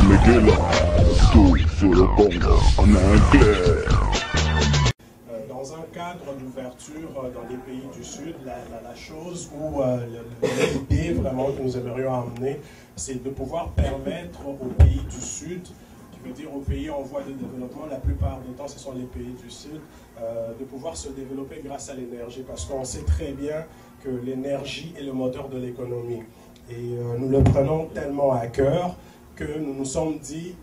Miguel, tout sur le Congo en anglais. Dans un cadre d'ouverture dans les pays du Sud, la chose où l'idée vraiment que nous aimerions amener, c'est de pouvoir permettre aux pays du Sud, qui veut dire aux pays en voie de développement, la plupart du temps ce sont les pays du Sud, de pouvoir se développer grâce à l'énergie, parce qu'on sait très bien que l'énergie est le moteur de l'économie. Et nous le prenons tellement à cœur que nous nous sommes dit,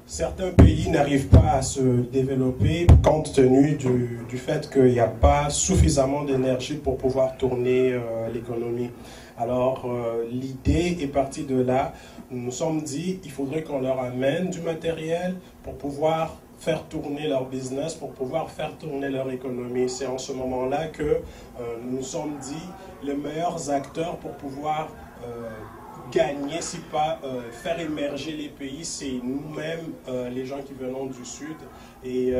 certains pays n'arrivent pas à se développer compte tenu du fait qu'il n'y a pas suffisamment d'énergie pour pouvoir tourner l'économie. Alors l'idée est partie de là. Nous nous sommes dit il faudrait qu'on leur amène du matériel pour pouvoir faire tourner leur business, pour pouvoir faire tourner leur économie. C'est en ce moment-là que nous nous sommes dit les meilleurs acteurs pour pouvoir gagner, si pas faire émerger les pays, c'est nous-mêmes, les gens qui venons du Sud. Et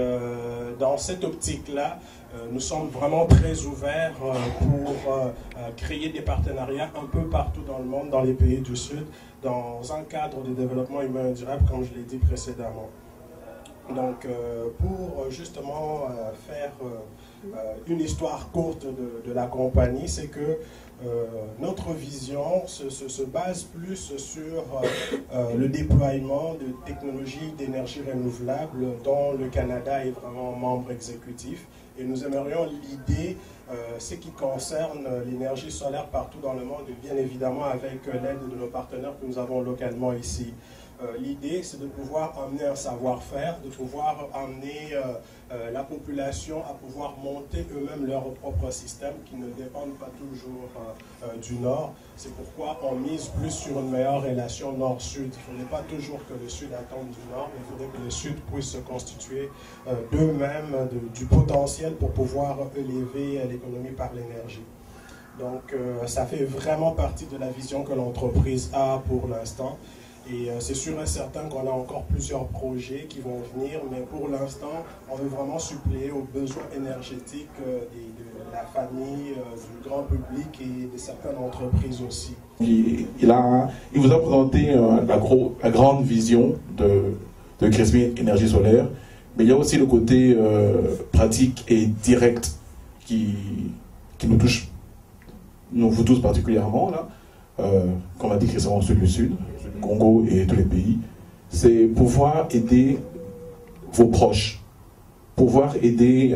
dans cette optique-là, nous sommes vraiment très ouverts pour créer des partenariats un peu partout dans le monde, dans les pays du Sud, dans un cadre de développement humain durable, comme je l'ai dit précédemment. Donc, pour justement faire une histoire courte de la compagnie, c'est que notre vision se base plus sur le déploiement de technologies d'énergie renouvelable dont le Canada est vraiment membre exécutif. Et nous aimerions l'idée, ce qui concerne l'énergie solaire partout dans le monde, et bien évidemment avec l'aide de nos partenaires que nous avons localement ici. L'idée, c'est de pouvoir amener un savoir-faire, de pouvoir amener la population à pouvoir monter eux-mêmes leur propre système qui ne dépendent pas toujours du Nord. C'est pourquoi on mise plus sur une meilleure relation Nord-Sud. Il ne faudrait pas toujours que le Sud attende du Nord, mais il faudrait que le Sud puisse se constituer d'eux-mêmes du potentiel pour pouvoir élever l'économie par l'énergie. Donc ça fait vraiment partie de la vision que l'entreprise a pour l'instant. Et c'est sûr et certain qu'on a encore plusieurs projets qui vont venir, mais pour l'instant, on veut vraiment suppléer aux besoins énergétiques de la famille, du grand public et de certaines entreprises aussi. Il vous a présenté la grande vision de Crispy Énergie Solaire, mais il y a aussi le côté pratique et direct qui nous touche, nous vous tous particulièrement, là, comme a dit récemment celui du Sud, Congo et tous les pays, c'est pouvoir aider vos proches, pouvoir aider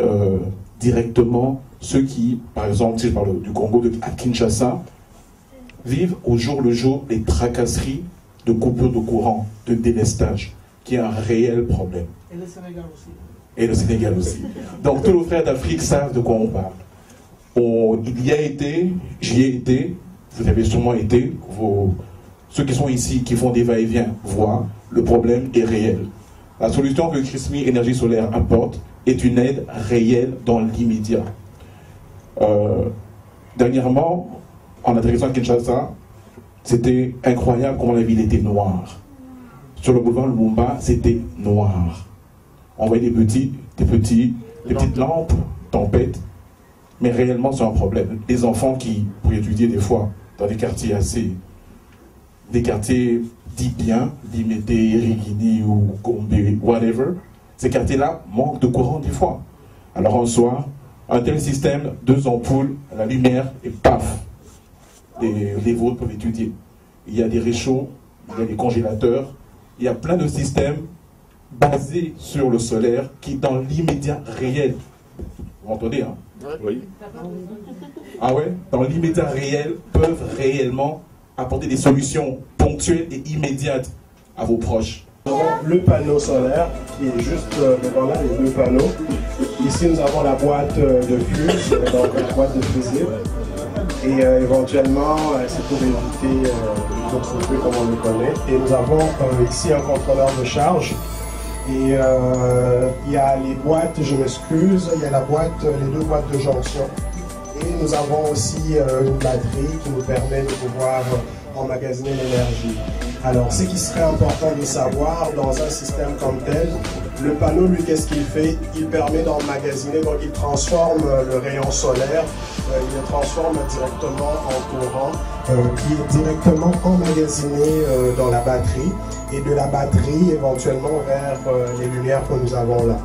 directement ceux qui, par exemple, si je parle du Congo, à Kinshasa, vivent au jour le jour les tracasseries de coupure de courant, de délestage, qui est un réel problème. Et le Sénégal aussi. Et le Sénégal aussi. Donc tous nos frères d'Afrique savent de quoi on parle. Il y a été, j'y ai été, vous avez sûrement été, ceux qui sont ici, qui font des va-et-vient, voient, le problème est réel. La solution que Crispy Énergie Solaire apporte est une aide réelle dans l'immédiat. Dernièrement, en atterrissant à Kinshasa, c'était incroyable comment la ville était noire. Sur le boulevard Lumumba, c'était noir. On voyait des petites lampes, tempêtes, mais réellement c'est un problème. Les enfants qui, pour étudier des fois, dans des quartiers des quartiers dits bien, Limete, Rigini ou Gombe, whatever, ces quartiers-là manquent de courant des fois. Alors un soir, un tel système, 2 ampoules, la lumière, et paf, les vôtres peuvent étudier. Il y a des réchauds, il y a des congélateurs, il y a plein de systèmes basés sur le solaire qui, dans l'immédiat réel, vous m'entendez, hein? Oui. Ah ouais? Dans l'immédiat réel, peuvent réellement apporter des solutions ponctuelles et immédiates à vos proches. Nous avons le panneau solaire qui est juste devant là, les 2 panneaux. Ici, nous avons la boîte de fuse, donc la boîte de fusible. Et éventuellement, c'est pour éviter de trouver comme on le connaît. Et nous avons ici un contrôleur de charge. Et il y a les boîtes, je m'excuse, il y a les 2 boîtes de jonction. Et nous avons aussi une batterie qui nous permet de pouvoir emmagasiner l'énergie. Alors, ce qui serait important de savoir dans un système comme tel, le panneau, lui, qu'est-ce qu'il fait? Il permet d'emmagasiner, donc il transforme le rayon solaire, il le transforme directement en courant, qui est directement emmagasiné dans la batterie, et de la batterie éventuellement vers les lumières que nous avons là.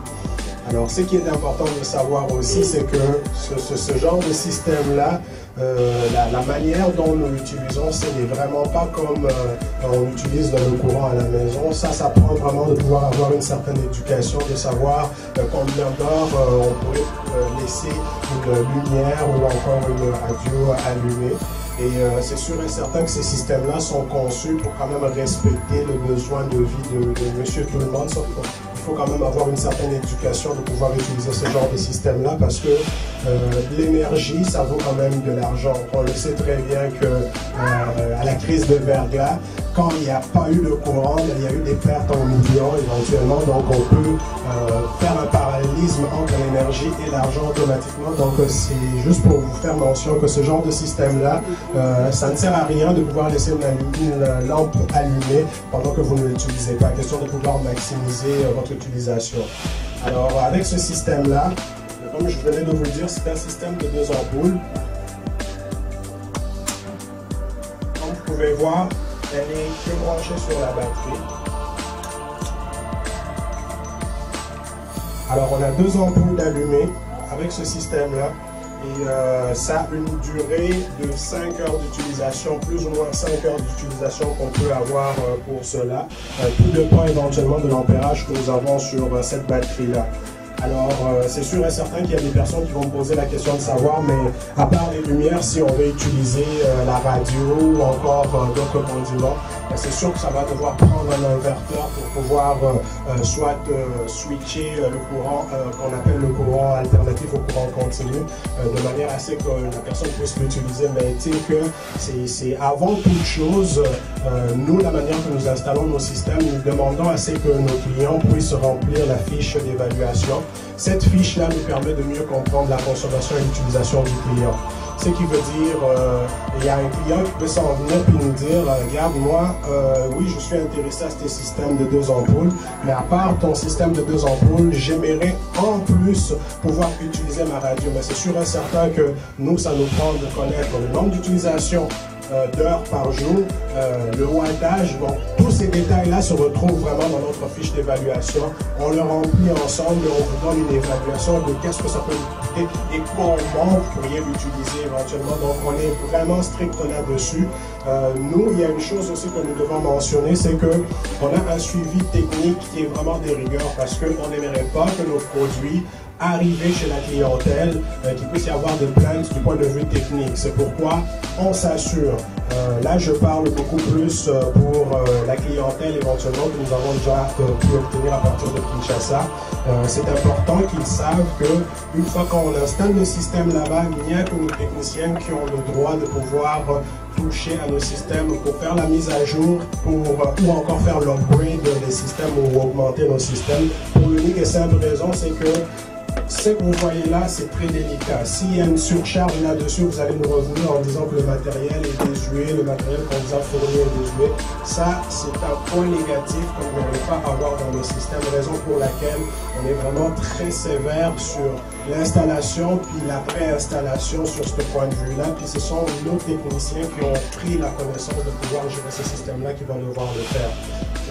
Alors, ce qui est important de savoir aussi, c'est que ce genre de système-là, la manière dont nous l'utilisons, ce n'est vraiment pas comme on utilise dans le courant à la maison. Ça prend vraiment de pouvoir avoir une certaine éducation, de savoir combien d'heures on pourrait laisser une lumière ou encore une radio allumée. Et c'est sûr et certain que ces systèmes-là sont conçus pour quand même respecter le besoin de vie de monsieur tout le monde. Sauf qu'il faut quand même avoir une certaine éducation de pouvoir utiliser ce genre de système-là parce que l'énergie, ça vaut quand même de l'argent. On le sait très bien que à la crise de verglas, quand il n'y a pas eu de courant, il y a eu des pertes en millions éventuellement. Donc on peut faire un parallélisme entre l'énergie et l'argent automatiquement. Donc c'est juste pour vous faire mention que ce genre de système-là, ça ne sert à rien de pouvoir laisser une lampe allumée pendant que vous ne l'utilisez pas. Question de pouvoir maximiser votre utilisation. Alors avec ce système-là, comme je venais de vous le dire, c'est un système de 2 ampoules. Comme vous pouvez voir, elle est que branchée sur la batterie. Alors on a 2 ampoules allumées avec ce système-là. Et ça a une durée de 5 heures d'utilisation, plus ou moins 5 heures d'utilisation qu'on peut avoir pour cela. Tout dépend éventuellement de l'ampérage que nous avons sur cette batterie-là. Alors, c'est sûr et certain qu'il y a des personnes qui vont me poser la question de savoir, mais à part les lumières, si on veut utiliser la radio ou encore d'autres condiments, c'est sûr que ça va devoir prendre un inverteur pour pouvoir soit switcher le courant qu'on appelle le courant alternatif au courant continu, de manière à ce que la personne puisse l'utiliser. Mais tu sais que c'est avant toute chose, nous, la manière que nous installons nos systèmes, nous demandons à ce que nos clients puissent remplir la fiche d'évaluation. Cette fiche-là nous permet de mieux comprendre la consommation et l'utilisation du client. Ce qui veut dire, il y a un client qui peut s'en venir et nous dire, regarde, moi, oui, je suis intéressé à ce système de 2 ampoules, mais à part ton système de 2 ampoules, j'aimerais en plus pouvoir utiliser ma radio. Mais c'est sûr et certain que nous, ça nous prend de connaître le nombre d'utilisations d'heures par jour, le wattage, bon, tous ces détails-là se retrouvent vraiment dans notre fiche d'évaluation. On le remplit ensemble et on vous donne une évaluation de qu'est-ce que ça peut coûter et comment vous pourriez l'utiliser éventuellement. Donc, on est vraiment strict là-dessus. Nous, il y a une chose aussi que nous devons mentionner, c'est qu'on a un suivi technique qui est vraiment de rigueur parce qu'on n'aimerait pas que nos produits arriver chez la clientèle, qu'il puisse y avoir des plaintes du point de vue technique. C'est pourquoi on s'assure. Là, je parle beaucoup plus pour la clientèle éventuellement que nous avons déjà pu obtenir à partir de Kinshasa. C'est important qu'ils savent qu'une fois qu'on installe le système là-bas, il n'y a que nos techniciens qui ont le droit de pouvoir toucher à nos systèmes pour faire la mise à jour ou encore faire l'upgrade des systèmes ou augmenter nos systèmes. Pour l'unique et simple raison, c'est que ce que vous voyez là, c'est très délicat. S'il y a une surcharge là-dessus, vous allez nous revenir en disant que le matériel est désuet, le matériel qu'on vous a fourni est désuet. Ça, c'est un point négatif qu'on ne devrait pas avoir dans le système, raison pour laquelle on est vraiment très sévère sur l'installation puis la pré-installation sur ce point de vue-là. Puis ce sont nos techniciens qui ont pris la connaissance de pouvoir gérer ce système-là qui vont devoir le faire.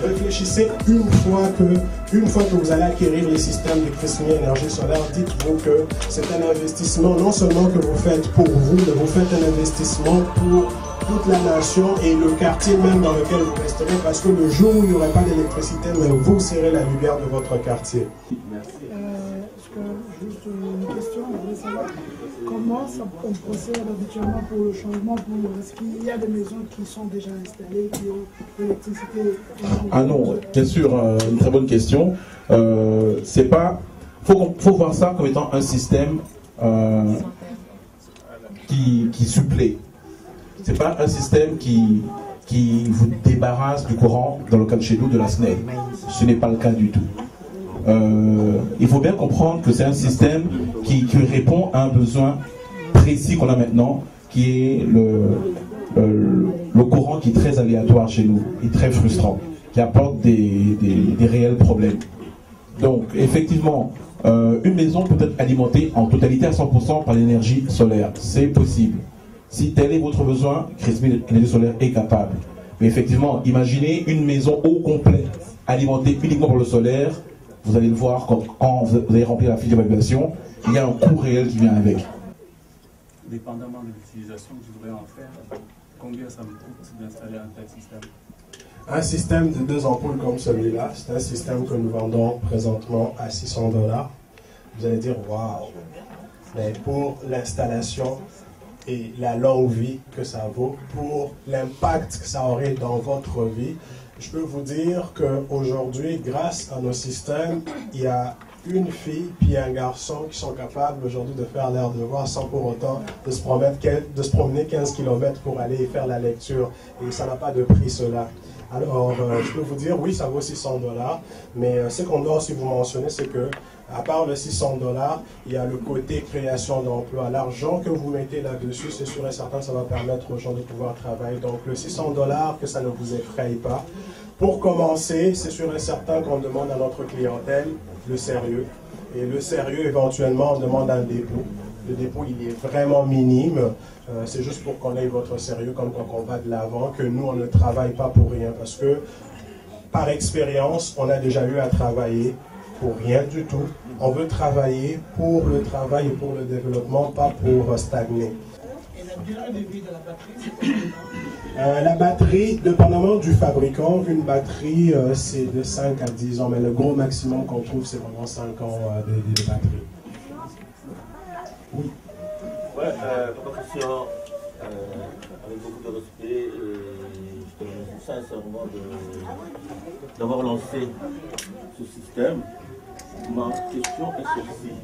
Réfléchissez une fois que vous allez acquérir les systèmes de Crismi Énergie Solaire, dites-vous que c'est un investissement non seulement que vous faites pour vous, mais vous faites un investissement pour toute la nation et le quartier même dans lequel vous resterez, parce que le jour où il n'y aurait pas d'électricité, vous serez la lumière de votre quartier. Merci. Est-ce que, juste une question, je voulais savoir comment on procède habituellement pour le changement, est-ce qu'il y a des maisons qui sont déjà installées, qui ont l'électricité? Ah non, bien sûr, une très bonne question. C'est pas... Faut voir ça comme étant un système qui supplée. C'est pas un système qui vous débarrasse du courant, dans le cas de chez nous, de la SNEL. Ce n'est pas le cas du tout. Il faut bien comprendre que c'est un système qui répond à un besoin précis qu'on a maintenant, qui est le courant qui est très aléatoire chez nous, est très frustrant, qui apporte des réels problèmes. Donc, effectivement, une maison peut être alimentée en totalité à 100% par l'énergie solaire. C'est possible. Si tel est votre besoin, Crispy Énergie Solaire est capable. Mais effectivement, imaginez une maison au complet, alimentée uniquement par le solaire. Vous allez le voir quand vous allez remplir la fiche d'évaluation, il y a un coût réel qui vient avec. Dépendamment de l'utilisation que je voudrais en faire, combien ça me coûte d'installer un tel système? Un système de 2 ampoules comme celui-là, c'est un système que nous vendons présentement à $600. Vous allez dire, waouh! Mais pour l'installation et la longue vie que ça vaut, pour l'impact que ça aurait dans votre vie, je peux vous dire qu'aujourd'hui, grâce à nos systèmes, il y a une fille puis un garçon qui sont capables aujourd'hui de faire leur devoir sans pour autant de se promener 15 km pour aller faire la lecture. Et ça n'a pas de prix, cela. Alors, je peux vous dire, oui, ça vaut $600, mais ce qu'on doit aussi vous mentionner, c'est que, à part le $600, il y a le côté création d'emploi. L'argent que vous mettez là-dessus, c'est sûr et certain que ça va permettre aux gens de pouvoir travailler. Donc, le $600, que ça ne vous effraie pas. Pour commencer, c'est sûr et certain qu'on demande à notre clientèle le sérieux. Et le sérieux, éventuellement, on demande un dépôt. Le dépôt, il est vraiment minime. C'est juste pour qu'on ait votre sérieux, comme quand on va de l'avant, que nous, on ne travaille pas pour rien. Parce que, par expérience, on a déjà eu à travailler pour rien du tout. On veut travailler pour le travail et pour le développement, pas pour stagner. Et la durée de vie de la batterie, c'est combien? La batterie, dépendamment du fabricant, une batterie, c'est de 5 à 10 ans. Mais le gros maximum qu'on trouve, c'est vraiment 5 ans de batterie. Oui. Ouais, Papa Christian, avec beaucoup de respect, je te remercie sincèrement d'avoir lancé ce système. Ma question est celle-ci.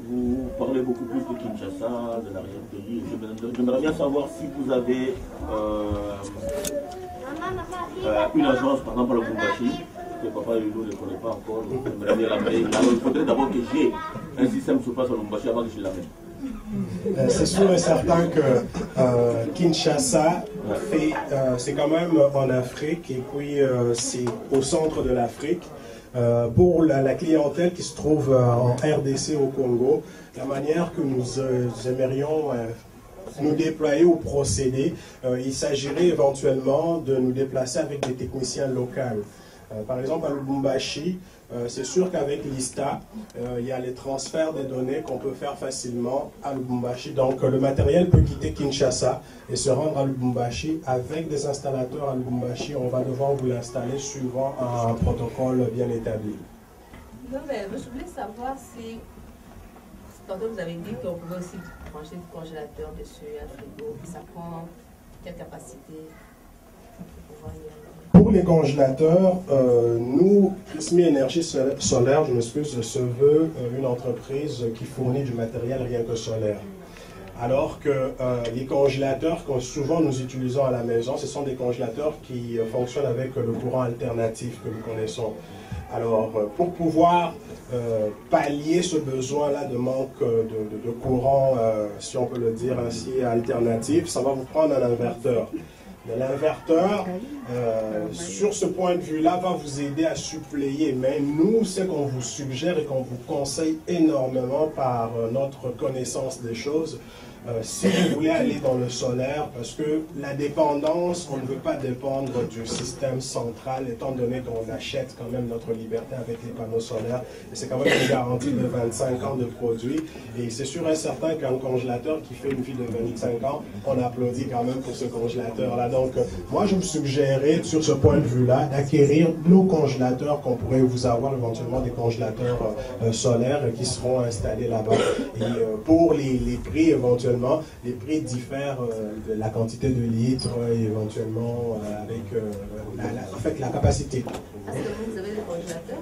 Vous parlez beaucoup plus de Kinshasa, de l'arrière-pays. J'aimerais bien savoir si vous avez une agence, par exemple, à Lubumbashi, que Papa Lulu ne connaît pas encore. J'aimerais bien l'amener. Il faudrait d'abord que j'ai un système sur place à Lubumbashi avant que je l'amène. C'est sûr et certain que Kinshasa, c'est quand même en Afrique et puis c'est au centre de l'Afrique. Pour la clientèle qui se trouve en RDC au Congo, la manière que nous aimerions nous déployer ou procéder, il s'agirait éventuellement de nous déplacer avec des techniciens locaux. Par exemple, à Lubumbashi, c'est sûr qu'avec l'ISTA, il y a les transferts des données qu'on peut faire facilement à Lubumbashi. Donc, le matériel peut quitter Kinshasa et se rendre à Lubumbashi. Avec des installateurs à Lubumbashi, on va devoir vous l'installer suivant un protocole bien établi. Non, mais je voulais savoir si, tantôt vous avez dit qu'on pouvait aussi brancher du congélateur dessus, un frigo, ça prend quelle capacité pour pouvoir y aller? Pour les congélateurs, nous, Crispy Énergie Solaire, je m'excuse, se veut une entreprise qui fournit du matériel rien que solaire. Alors que les congélateurs que souvent nous utilisons à la maison, ce sont des congélateurs qui fonctionnent avec le courant alternatif que nous connaissons. Alors, pour pouvoir pallier ce besoin-là de manque de courant, si on peut le dire ainsi, alternatif, ça va vous prendre un inverteur. L'inverteur, sur ce point de vue-là, va vous aider à suppléer. Mais nous, ce qu'on vous suggère et qu'on vous conseille énormément par notre connaissance des choses, si vous voulez aller dans le solaire, parce que la dépendance, on ne veut pas dépendre du système central, étant donné qu'on achète quand même notre liberté avec les panneaux solaires. Et c'est quand même une garantie de 25 ans de produit. Et c'est sûr et certain qu'un congélateur qui fait une vie de 25 ans, on applaudit quand même pour ce congélateur-là. Donc, moi, je vous suggérerais, sur ce point de vue-là, d'acquérir nos congélateurs qu'on pourrait vous avoir éventuellement des congélateurs solaires qui seront installés là-bas. Et pour les prix éventuellement, les prix diffèrent de la quantité de litres et éventuellement avec la capacité. Est-ce que vous avez des congélateurs?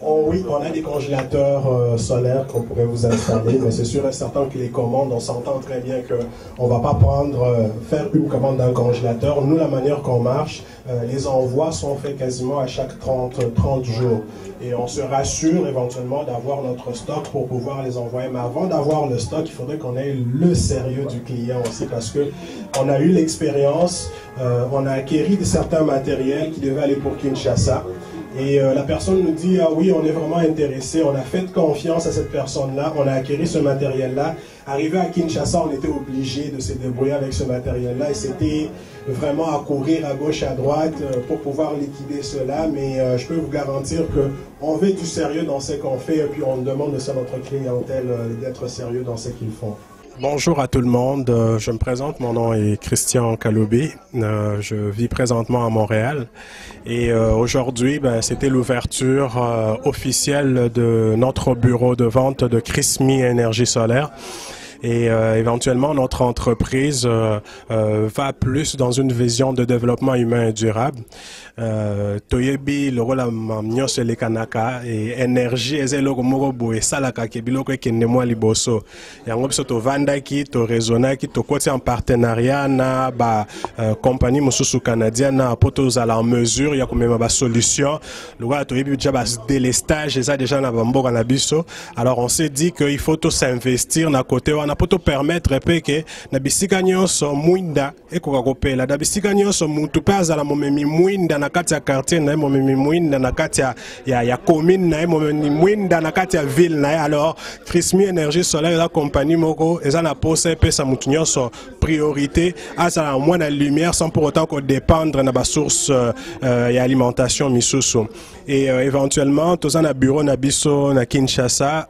Oui, on a des congélateurs solaires qu'on pourrait vous installer, mais c'est sûr et certain que les commandes, on s'entend très bien qu'on ne va pas faire une commande d'un congélateur. Nous, la manière qu'on marche, les envois sont faits quasiment à chaque 30 jours. Et on se rassure éventuellement d'avoir notre stock pour pouvoir les envoyer. Mais avant d'avoir le stock, il faudrait qu'on ait le sérieux du client aussi, parce que on a eu l'expérience, on a acquéri certains matériels qui devaient aller pour Kinshasa. Et la personne nous dit, ah oui, on est vraiment intéressé, on a fait confiance à cette personne-là, on a acquéri ce matériel-là. Arrivé à Kinshasa, on était obligé de se débrouiller avec ce matériel-là et c'était vraiment à courir à gauche, à droite pour pouvoir liquider cela. Mais je peux vous garantir qu'on veut du sérieux dans ce qu'on fait et puis on demande aussi à notre clientèle d'être sérieux dans ce qu'ils font. Bonjour à tout le monde, je me présente, mon nom est Christian Kalobé, je vis présentement à Montréal et aujourd'hui c'était l'ouverture officielle de notre bureau de vente de Chrismi Énergie Solaire. Et éventuellement, notre entreprise va plus dans une vision de développement humain et durable. Toyebi le rôle amnio se le kanaka et énergie eze loko moko boye salaka ke biloko ekende mwa liboso yango biso to vandaki to raisonnaki to koti en partenariat na ba compagnie mosusu canadienne na poto zala en mesure ya komema ba solution loka toyebi déjà ba délestage eza déjà na bamboka na biso. Alors on s'est dit qu'il faut tout s'investir na côté wana poto permettre pe ke na bisika nyonso mwinda ekoka kopela na bisika nyonso mutu pe azala momemi mwinda na kati ya quartier na momemi mwinda na kati ya commune na momemi mwinda na kati ya ville na. Alors Chrismi Énergie Solaire la compagnie moko eza na pose pe sa mutu nyonso priorité azala moins de lumière sans pour autant qu'on dépendre na ba source ya alimentation misusu. Et éventuellement tous na bureau na biso na Kinshasa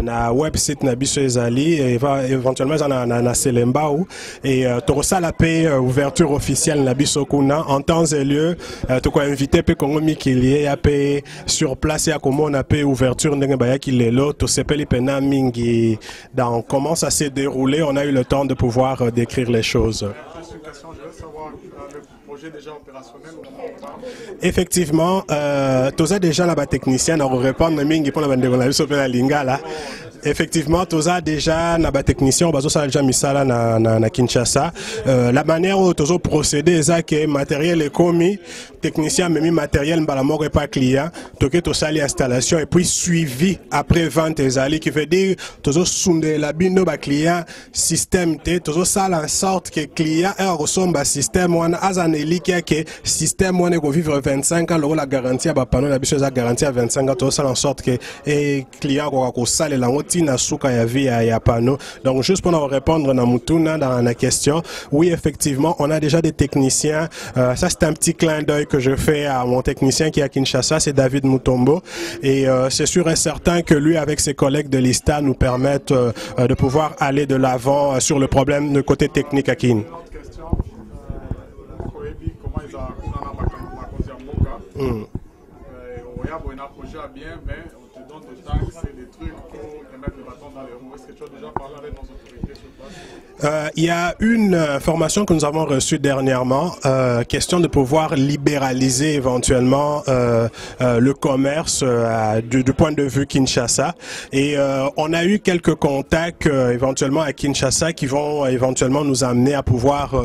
na website na biso ezali et éventuellement na Selembao et tokosa la paix ouverture officielle na biso kuna en temps et lieu toko invité pe Congo Mikili ya paix sur place ya comment on a paix ouverture ndenge baya kilelo to sepeli pena mingi dans comment ça s'est déroulé. On a eu le temps de pouvoir décrire les choses. Déjà opérationnel. Effectivement, tous a déjà la technicienne à répondre mingi pour la bande de la lingala. Effectivement, tous a déjà na technicien bazo ça déjà misala na Kinshasa. La manière où tous procéder c'est que matériel est commis, technicien même matériel mbala moko pas client, toke to sali installation et puis suivi après vente ezali qui veut dire tous sunde la bino ba client système te tous ça en sorte que client ressemble système wana azaneli que système wana go vivre 25 ans la garantie ba panneau la biso za garantie à 25 ans tous ça en sorte que client ko sale la na souka ya vie ya panneau. Donc juste pour nous répondre na mutuna dans la question, oui effectivement on a déjà des techniciens. Ça c'est un petit clin d'œil que je fais à mon technicien qui est à Kinshasa, c'est David Mutombo et c'est sûr et certain que lui avec ses collègues de l'ISTA nous permettent de pouvoir aller de l'avant sur le problème de côté technique à Kin. Il y a une formation que nous avons reçue dernièrement, question de pouvoir libéraliser éventuellement le commerce du point de vue Kinshasa. Et on a eu quelques contacts éventuellement à Kinshasa qui vont éventuellement nous amener à pouvoir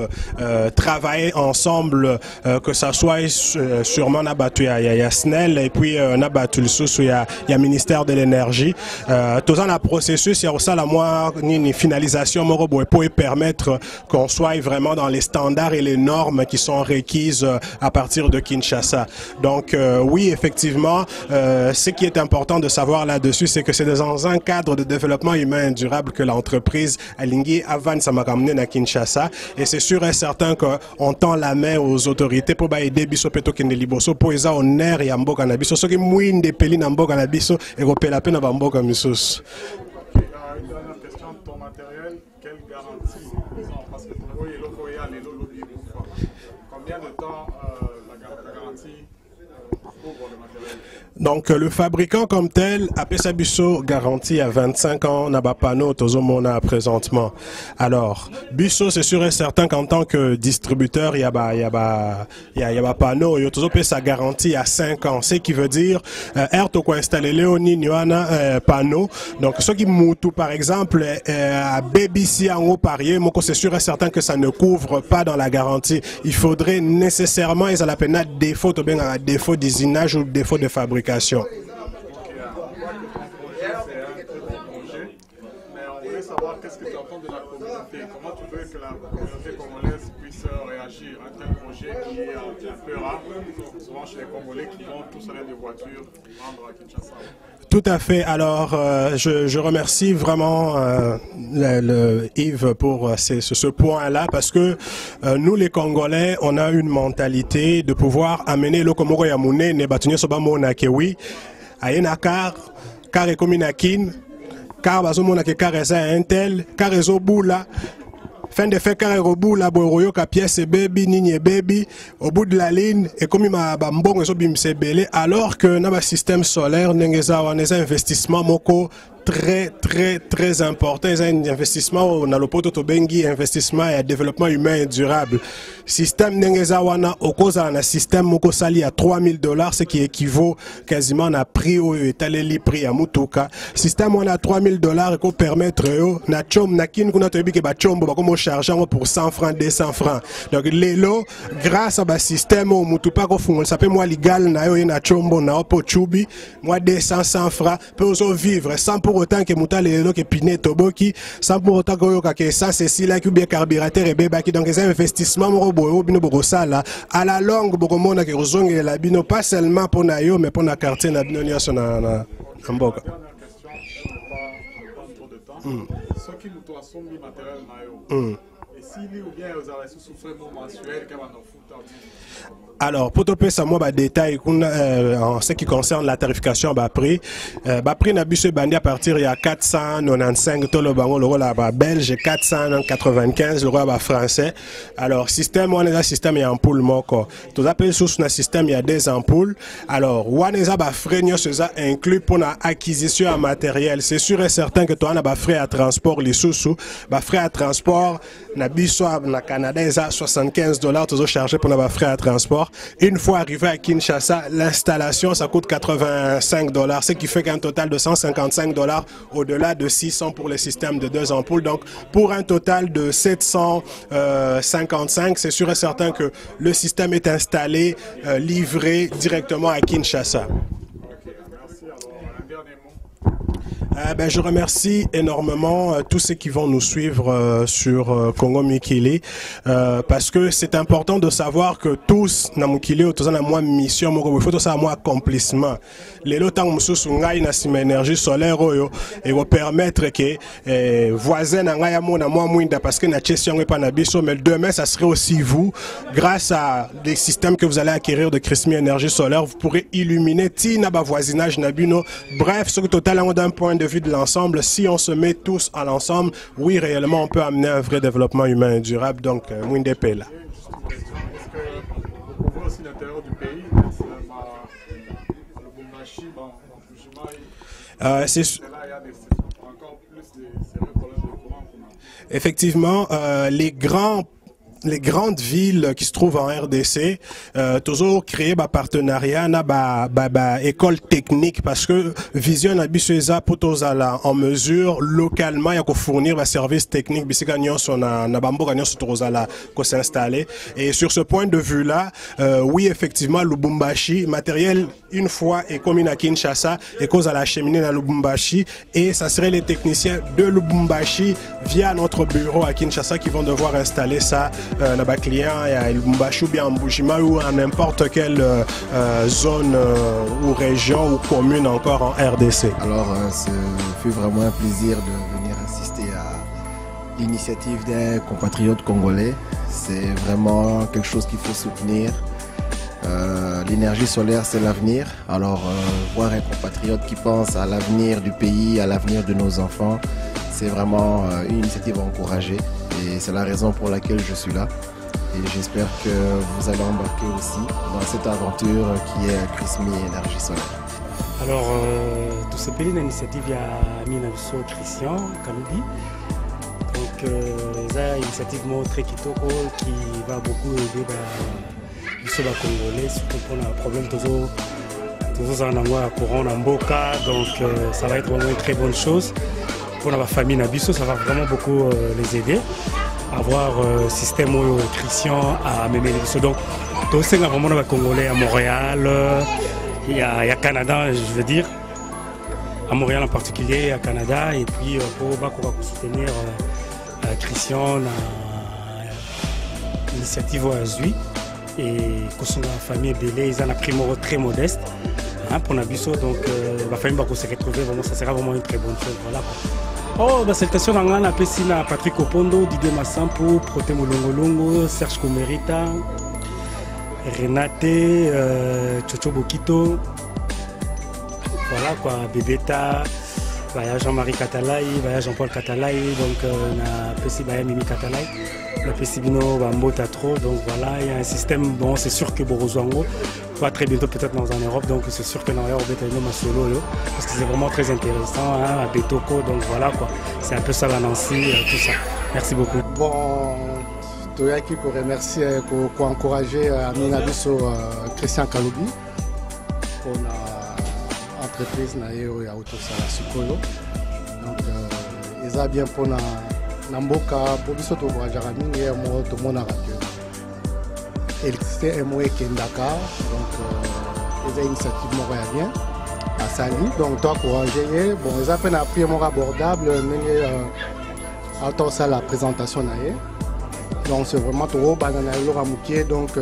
travailler ensemble, que ça soit sûrement Nabatu ya SNEL et puis Nabatu il y a ministère de l'énergie. Tout ça, le processus, il y a aussi la une finalisation pour permettre qu'on soit vraiment dans les standards et les normes qui sont requises à partir de Kinshasa. Donc oui, effectivement, ce qui est important de savoir là-dessus, c'est que c'est dans un cadre de développement humain durable que l'entreprise Alingi avance à ramener à Kinshasa. Et c'est sûr et certain qu'on tend la main aux autorités pour aider biso peto kende liboso pour eza honneur ya mboka na biso soki mwinde peli na mboka na biso et kopela pe na mboka misusu. Combien de temps la garantie couvre le matériel? Donc le fabricant comme tel a Bisso garantie à 25 ans na ba panneau tozomona présentement. Alors Bisso c'est sûr et certain qu'en tant que distributeur il y a ba panneau yo tozo sa garantie à 5 ans, ce qui veut dire to ko installer Léonie Nyoana panneau. Donc ceux qui moutou par exemple à BBC en haut parier moko c'est sûr et certain que ça ne couvre pas dans la garantie. Il faudrait nécessairement ils ont la peine défaut ou bien un défaut d'usinage ou défaut de fabrication. Mais on voulait savoir qu'est-ce que tu entends de la communauté? Comment tu veux que la communauté congolaise puisse réagir à un tel projet qui est un peu rare, souvent chez les Congolais qui vont tous aller de voitures rendre à Kinshasa? Tout à fait. Alors, je remercie vraiment Yves pour ce point-là parce que nous, les Congolais, on a une mentalité de pouvoir amener le Komoro Yamune, ne batunye soba mona kewi, ayena car e kominakin, car bazo mona ke car eza intel, car ezo bula. Fin de fait, car robou la boroyo ka pièce baby nigne baby au bout de la ligne et comme ma bambong ezo bimse belé alors que na ba système solaire n'engeza waneza investissement moko très important. C'est un investissement on a le poto to bengi investissement et développement humain et durable. Système n'engezawana au cause un système moko sali à $3000 ce qui équivaut quasiment à prix au étaleli prix à mutuka. Système on a $3000 et qu'on permettre na chom na kin kuna to bi ke ba chombo ba comme charger pour 100 francs 200 francs. Donc les lots grâce à ba système au mutupa ko fungol ça peut moi légal na yo na chombo na opo chubi moi 200 100 francs peut aussi vivre sans pour autant que muta les lots que piné toboki sans pour autant que yo ka que ça c'est si là qui bien carburateur et beba qui donc c'est investissement à la longue beaucoup monde qui rezonge la bino pas seulement pour nayo mais pour na quartier na bino nyonso na mboka. Ceux qui nous assombent matériel nayo. Et si ou bien vous avez souffert mensuel qui va nous foutre. Alors, pour te passer moi détail en ce qui concerne la tarification prix n'a bu ce bandit à partir il y a 495 le bango le rôle belge 495 le rôle français. Alors système on est un système et ampoule moko. Tout appelle sous un système il y a des ampoules. Alors on est à frais ça inclus pour la acquisition en matériel. C'est sûr et certain que toi on a frais à transport les sous frais à transport na biso na Canada ils a $75 toujours chargé pour la frais à transport. Une fois arrivé à Kinshasa, l'installation ça coûte $85, ce qui fait qu'un total de $155 au-delà de 600 pour le système de 2 ampoules. Donc pour un total de 755, c'est sûr et certain que le système est installé, livré directement à Kinshasa. Je remercie énormément tous ceux qui vont nous suivre sur Congo Mikili parce que c'est important de savoir que tous na Mukili tous na moi mission moko faut tous moi accomplissement les lotang mususu ngai na sima énergie solaire oyo et va permettre que voisin na ngai amona moi mwinda parce que na question est pas na biso mais demain ça serait aussi vous grâce à des systèmes que vous allez acquérir de Christmas énergie solaire vous pourrez illuminer ti na ba voisinage na bino bref ce total d'un point de vue de l'ensemble, si on se met tous à l'ensemble, oui, réellement, on peut amener un vrai développement humain et durable. Donc, Mwindepe là. Effectivement, les grandes villes qui se trouvent en RDC, toujours créer un partenariat na école technique parce que Vision a bisueza pour tous en mesure localement il y a qu'on fournir un service technique bisika nyonso na bamboka nyonso tozala ko s'installer et sur ce point de vue là oui effectivement Lubumbashi matériel une fois est commis à Kinshasa et cause à la cheminée à Lubumbashi et ça serait les techniciens de Lubumbashi via notre bureau à Kinshasa qui vont devoir installer ça là bas client à Lubumbashi ou bien en Mbujima ou à n'importe quelle zone ou région ou commune encore en RDC. Alors ce fut vraiment un plaisir de venir assister à l'initiative des compatriotes congolais. C'est vraiment quelque chose qu'il faut soutenir. L'énergie solaire c'est l'avenir, alors voir un compatriote qui pense à l'avenir du pays, à l'avenir de nos enfants, c'est vraiment une initiative à encourager et c'est la raison pour laquelle je suis là et j'espère que vous allez embarquer aussi dans cette aventure qui est Christmas Énergie Solaire. Alors tout ce pays l'initiative il y a Minaviso Christian Kamidi, donc c'est une initiative très kitoko qui va beaucoup aider les Congolais, surtout pour le problème toujours en courant en Mboka, donc ça va être vraiment une très bonne chose pour la famille Nabiso, ça va vraiment beaucoup les aider à avoir un système chrétien à mener les Nabiso. Donc tous ces vraiment les Congolais à Montréal, il y a Canada, je veux dire, à Montréal en particulier, à Canada, et puis pour soutenir Christian dans l'initiative Azui et que son famille Belé, ils ont un prix très modeste pour Nabiso, donc la famille va se retrouver, vraiment, ça sera vraiment une très bonne chose. Voilà. Oh, bah, salutations à Pessina, Patrick Opondo, Didier Massampo, Proté Molongolongo, Serge Comerita, Renate, Chocho Bokito, voilà quoi, Bébéta, Jean-Marie Katalai, Jean-Paul Katalai, donc on a Pessi Mimi Katalai, on a Pessi Bino Bambota trop, donc voilà, il y a un système, bon c'est sûr que Borozwango va très bientôt peut-être dans en Europe, donc c'est sûr que dans l'Europe on va solo, parce que c'est vraiment très intéressant, à Betoko, donc voilà quoi, c'est un peu ça la Nancy, tout ça. Merci beaucoup. Bon, Toyaki pour remercier, pour encourager Amina Bisso, Christian Kaloubi, pour l'entreprise nayo ya autosala sikolo. Donc, ils ont bien pour Namboka, pour Bisso to voyagera mingi et moi tout mon radio. Électricité est moins qu'Indaka, donc ils ont une initiative bien à Sali, donc toi encourager. Bon, ils ont fait un prix abordable, mais à la présentation nayo. Donc c'est vraiment trop banana l'oramouké, donc tout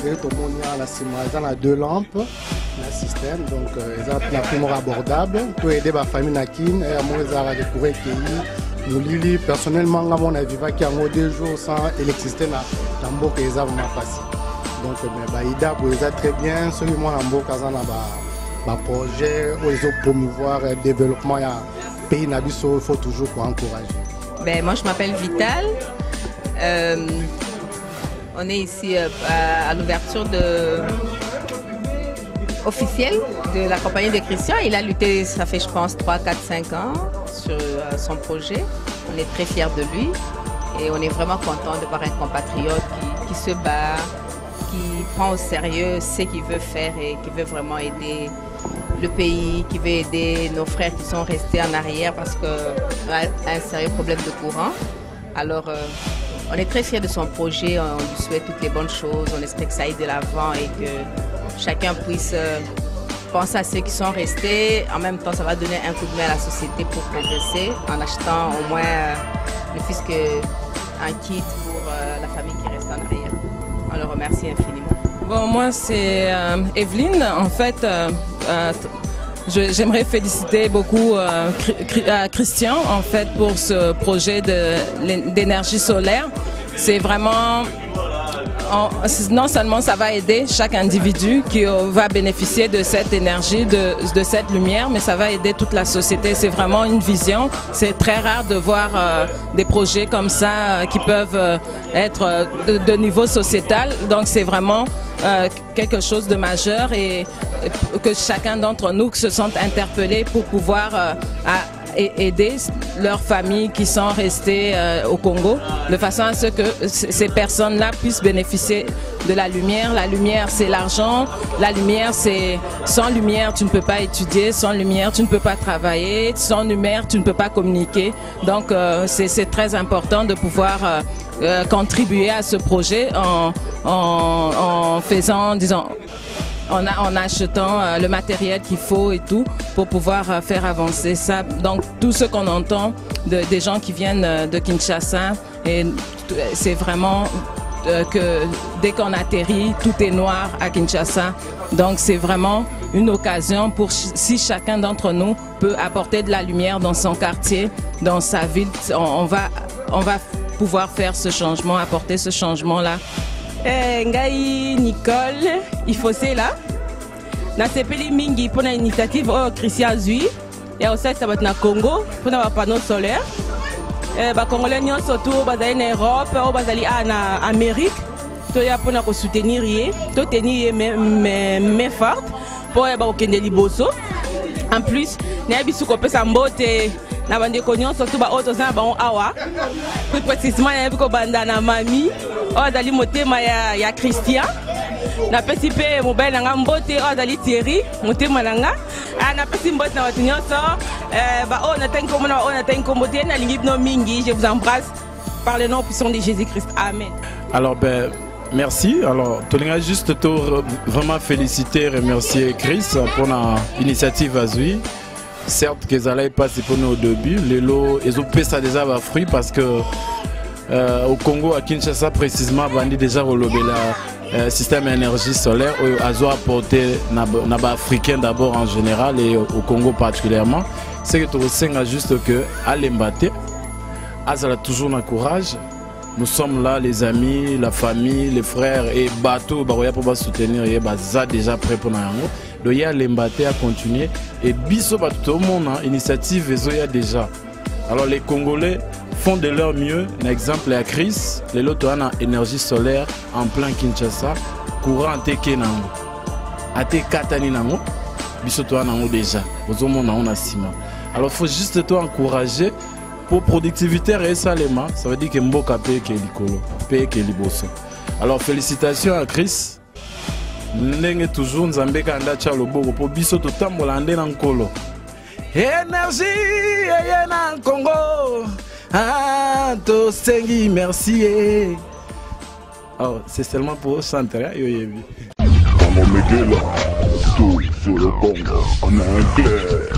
le monde a la cima, ils ont deux lampes, le système, donc ils ont la prime abordable, pour aider ma famille nakin et à moi ils ont découvert que nous lili personnellement on a vécu qu'il y a 2 jours sans électricité dans Mboka ils ont vraiment passé. Donc Ida pour ils ont très bien, seulement dans Mboka ils ont un projet où ils ont promouvoir le développement ya pays nabiso, il faut toujours encourager. Ben moi je m'appelle Vital. On est ici à l'ouverture officielle de la compagnie de Christian. Il a lutté, ça fait je pense 3, 4, 5 ans sur son projet. On est très fiers de lui et on est vraiment content de voir un compatriote qui se bat, qui prend au sérieux ce qu'il veut faire et qui veut vraiment aider le pays, qui veut aider nos frères qui sont restés en arrière parce qu'on a un sérieux problème de courant. Alors, on est très fiers de son projet, on lui souhaite toutes les bonnes choses, on espère que ça aille de l'avant et que chacun puisse penser à ceux qui sont restés. En même temps, ça va donner un coup de main à la société pour progresser en achetant au moins ne fût-ce qu'un kit pour la famille qui reste en arrière. On le remercie infiniment. Bon, moi c'est Evelyne. En fait, j'aimerais féliciter beaucoup Christian en fait pour ce projet d'énergie solaire. C'est vraiment, non seulement ça va aider chaque individu qui va bénéficier de cette énergie, de cette lumière, mais ça va aider toute la société. C'est vraiment une vision. C'est très rare de voir des projets comme ça qui peuvent être de niveau sociétal. Donc c'est vraiment quelque chose de majeur et que chacun d'entre nous se sente interpellé pour pouvoir aider leurs familles qui sont restées au Congo, de façon à ce que ces personnes-là puissent bénéficier de la lumière. La lumière, c'est l'argent. La lumière, c'est sans lumière, tu ne peux pas étudier. Sans lumière, tu ne peux pas travailler. Sans lumière, tu ne peux pas communiquer. Donc, c'est très important de pouvoir contribuer à ce projet en faisant, disons, en achetant le matériel qu'il faut et tout pour pouvoir faire avancer ça. Donc tout ce qu'on entend des gens qui viennent de Kinshasa, c'est vraiment que dès qu'on atterrit, tout est noir à Kinshasa. Donc c'est vraiment une occasion pour si chacun d'entre nous peut apporter de la lumière dans son quartier, dans sa ville, on va pouvoir faire ce changement, apporter ce changement-là. Ngai Nicole Ifossé là nasepeli mingi pour l'initiative Christian Azui ya osalisa bato na Congo pour na panneau solaire bakongolais nyonso tu bazali na Europe oyo bazali na Amérique toya mpona kosoutenir ye totenir ye main forte mpo bakokende liboso. En plus nayebi su kopesa mbote na bandeko nyonso tu baoyo toza na bango awa plus précisément nayebi kobanda na mami oyo azali motema ya Christian. Napesi mpe mobali na nga mbote oyo azali Thierry motema na nga napesi mbote na bato nyonso baoyo natangi nkombo na baoyo natangi nkombo te nalingi bino mingi. Je vous embrasse par le nom puissant de Jésus-Christ. Amen. Alors merci. Alors tolinga juste vraiment féliciter et remercier Chris pour l'initiative Azui. certes que ça allait passer pour nous au début, les lots, ils ont payé ça déjà à fruit parce que au Congo, à Kinshasa précisément, on a déjà relevé le système d'énergie solaire, ils ont apporté aux Africains d'abord en général et au Congo particulièrement. C'est que tu ressens juste que à l'embaté, Azala toujours dans courage. Nous sommes là, les amis, la famille, les frères et bateau, pour soutenir, et ça déjà prêt pour nous. Donc il y a l'embaté à continuer et biso tout le monde, initiative il y a déjà. Alors les Congolais font de leur mieux. Un exemple à Chris, les lots ont énergie solaire en plein Kinshasa, courant teke nango, ate katani nango, biso to nango déjà. Aux hommes on a ciment. Alors faut juste toi encourager. Pour productivité récemment, ça veut dire que Mboka paye que l'icolo, paye que liboso. Alors félicitations à Chris. N'engue toujours Nzambe kanda cha loboko pour biso to tambola ndé na nkolo. Énergie na Congo. Ah to sengi merci. Oh, c'est seulement pour chanter yo yebi. Sur le Congo, on a un clair.